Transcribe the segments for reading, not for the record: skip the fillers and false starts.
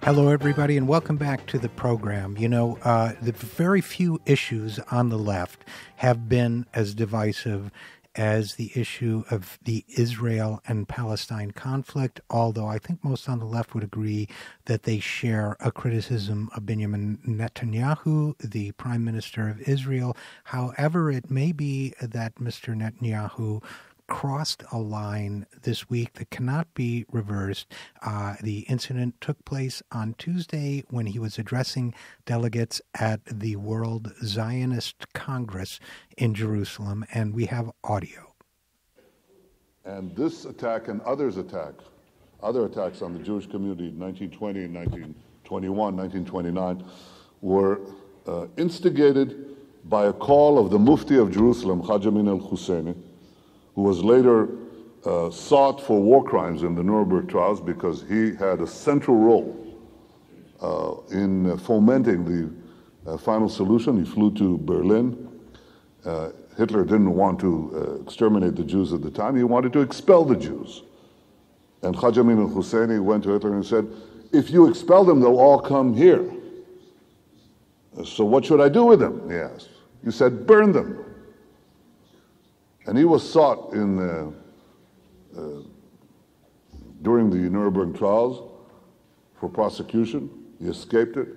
Hello, everybody, and welcome back to the program. You know, the very few issues on the left have been as divisive as the issue of the Israel and Palestine conflict, although I think most on the left would agree that they share a criticism of Benjamin Netanyahu, the Prime Minister of Israel. However, it may be that Mr. Netanyahu crossed a line this week that cannot be reversed. The incident took place on Tuesday when he was addressing delegates at the World Zionist Congress in Jerusalem, and we have audio. And this attack and other attacks on the Jewish community in 1920, 1921, 1929 were instigated by a call of the Mufti of Jerusalem, Haj Amin al-Husseini, who was later sought for war crimes in the Nuremberg trials because he had a central role in fomenting the final solution. He flew to Berlin. Hitler didn't want to exterminate the Jews at the time. He wanted to expel the Jews. And Haj Amin al-Husseini went to Hitler and said, if you expel them, they'll all come here. So what should I do with them? He asked. He said, burn them. And he was sought during the Nuremberg trials for prosecution. He escaped it.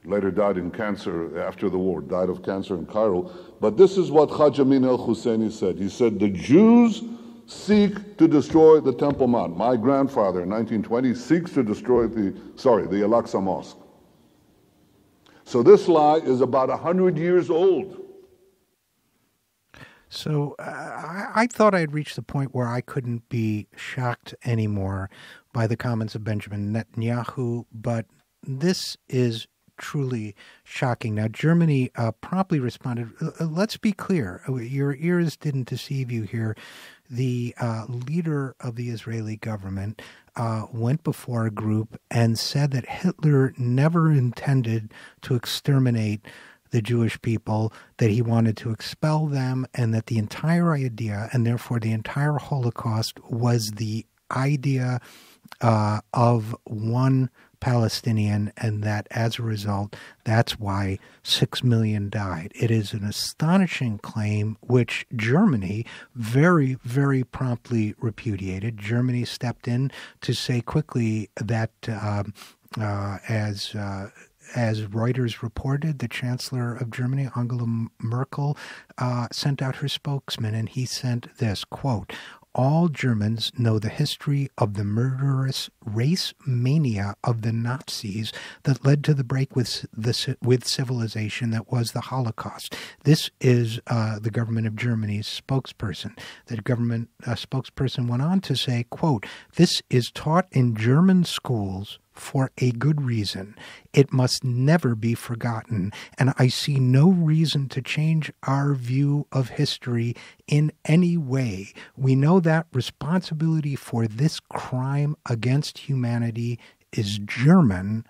Later died in cancer after the war, died of cancer in Cairo. But this is what Haj Amin al-Husseini said. He said, the Jews seek to destroy the Temple Mount. My grandfather in 1920 seeks to destroy the Al-Aqsa Mosque. So this lie is about 100 years old. So I thought I had reached the point where I couldn't be shocked anymore by the comments of Benjamin Netanyahu, but this is truly shocking. Now, Germany promptly responded. Let's be clear. Your ears didn't deceive you here. The leader of the Israeli government went before a group and said that Hitler never intended to exterminate the Jewish people, that he wanted to expel them, and that the entire idea, and therefore the entire Holocaust, was the idea of one Palestinian, and that as a result, that's why 6 million died. It is an astonishing claim, which Germany very, very promptly repudiated. Germany stepped in to say quickly that as Reuters reported, the Chancellor of Germany, Angela Merkel, sent out her spokesman, and he sent this, quote, all Germans know the history of the murderous race mania of the Nazis that led to the break with civilization that was the Holocaust. This is the government of Germany's spokesperson. The government spokesperson went on to say, quote, this is taught in German schools for a good reason. It must never be forgotten, and I see no reason to change our view of history in any way. We know that responsibility for this crime against humanity is German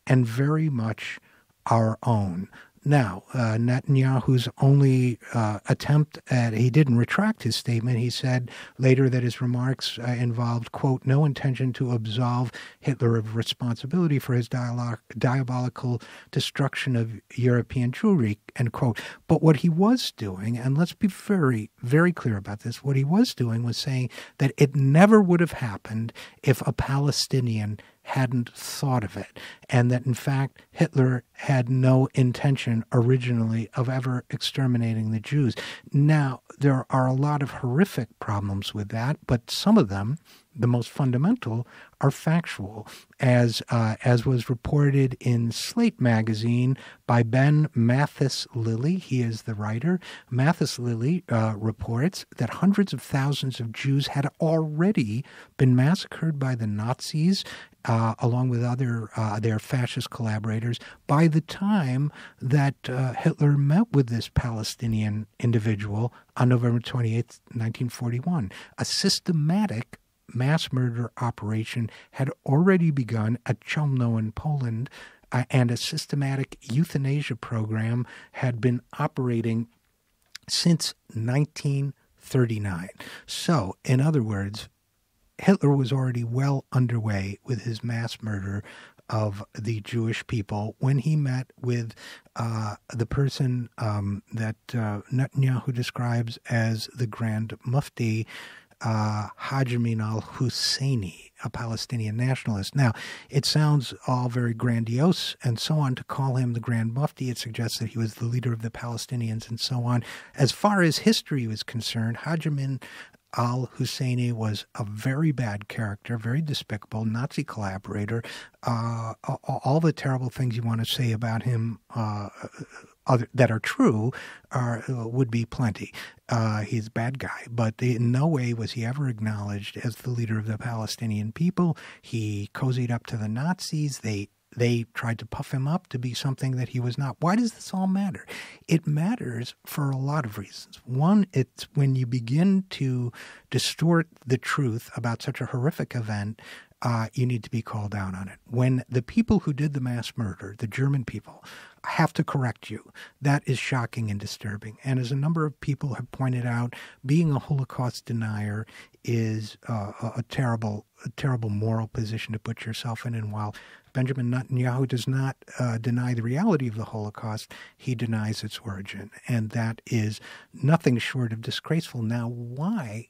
and very much our own. Now, Netanyahu's only attempt he didn't retract his statement. He said later that his remarks involved, quote, no intention to absolve Hitler of responsibility for his diabolical destruction of European Jewry, end quote. But what he was doing, and let's be very, very clear about this, what he was doing was saying that it never would have happened if a Palestinian hadn't thought of it, and that, in fact, Hitler had no intention originally of ever exterminating the Jews. Now, there are a lot of horrific problems with that, but some of them, the most fundamental, are factual, as was reported in Slate magazine by Ben Mathis-Lilly. He is the writer. Mathis-Lilly reports that hundreds of thousands of Jews had already been massacred by the Nazis, along with other their fascist collaborators, by the time that Hitler met with this Palestinian individual on November 28th, 1941. A systematic mass murder operation had already begun at Chelmno in Poland, and a systematic euthanasia program had been operating since 1939. So, in other words, Hitler was already well underway with his mass murder of the Jewish people when he met with the person that Netanyahu describes as the Grand Mufti, Haj Amin al-Husseini, a Palestinian nationalist. Now, it sounds all very grandiose and so on to call him the Grand Mufti. It suggests that he was the leader of the Palestinians and so on. As far as history was concerned, Haj Amin al-Husseini was a very bad character, very despicable, Nazi collaborator. All the terrible things you want to say about him that are true would be plenty. He's a bad guy, but in no way was he ever acknowledged as the leader of the Palestinian people. He cozied up to the Nazis. They tried to puff him up to be something that he was not. Why does this all matter? It matters for a lot of reasons. One, it's when you begin to distort the truth about such a horrific event, you need to be called out on it. When the people who did the mass murder, the German people, have to correct you, that is shocking and disturbing. And as a number of people have pointed out, being a Holocaust denier is a terrible moral position to put yourself in. And while Benjamin Netanyahu does not deny the reality of the Holocaust, he denies its origin. And that is nothing short of disgraceful. Now, why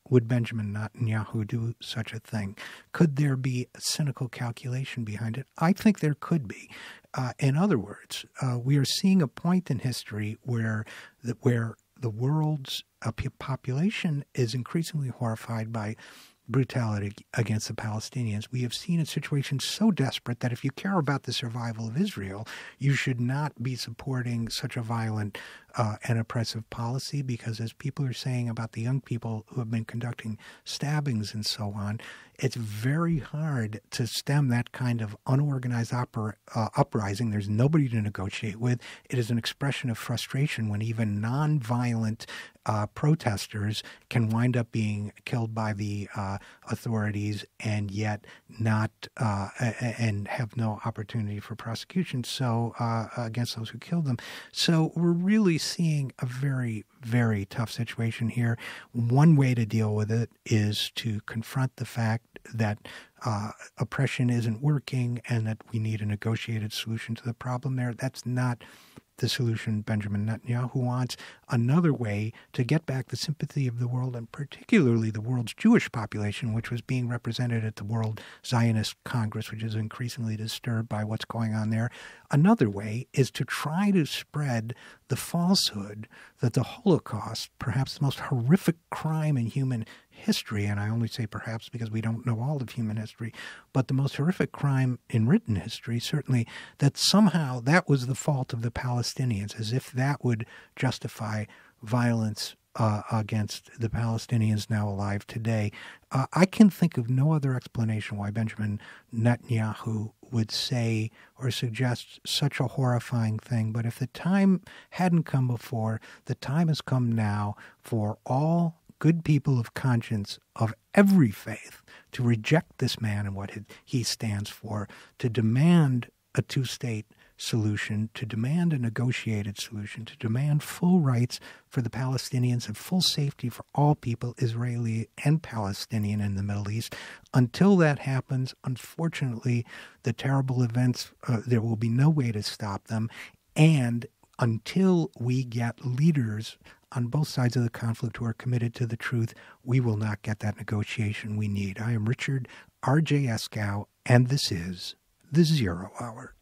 would Benjamin Netanyahu do such a thing? Could there be a cynical calculation behind it? I think there could be. In other words, we are seeing a point in history where the world's population is increasingly horrified by brutality against the Palestinians. We have seen a situation so desperate that if you care about the survival of Israel, you should not be supporting such a violent and oppressive policy, because as people are saying about the young people who have been conducting stabbings and so on, it's very hard to stem that kind of unorganized uprising. There's nobody to negotiate with. It is an expression of frustration when even nonviolent protesters can wind up being killed by the authorities and yet not and have no opportunity for prosecution against those who killed them. So we're really seeing a very, very tough situation here. One way to deal with it is to confront the fact that oppression isn't working and that we need a negotiated solution to the problem there. That's not the solution Benjamin Netanyahu wants. Another way to get back the sympathy of the world, and particularly the world's Jewish population, which was being represented at the World Zionist Congress, which is increasingly disturbed by what's going on there. Another way is to try to spread the falsehood that the Holocaust, perhaps the most horrific crime in human history, and I only say perhaps because we don't know all of human history, but the most horrific crime in written history, certainly, that somehow that was the fault of the Palestinians, as if that would justify violence against the Palestinians now alive today. I can think of no other explanation why Benjamin Netanyahu would say or suggest such a horrifying thing. But if the time hadn't come before, the time has come now for all good people of conscience of every faith to reject this man and what he stands for, to demand a two-state solution, to demand a negotiated solution, to demand full rights for the Palestinians and full safety for all people, Israeli and Palestinian, in the Middle East. Until that happens, unfortunately, the terrible events, there will be no way to stop them. And until we get leaders on both sides of the conflict who are committed to the truth, we will not get that negotiation we need. I am Richard RJ Eskow, and this is the Zero Hour.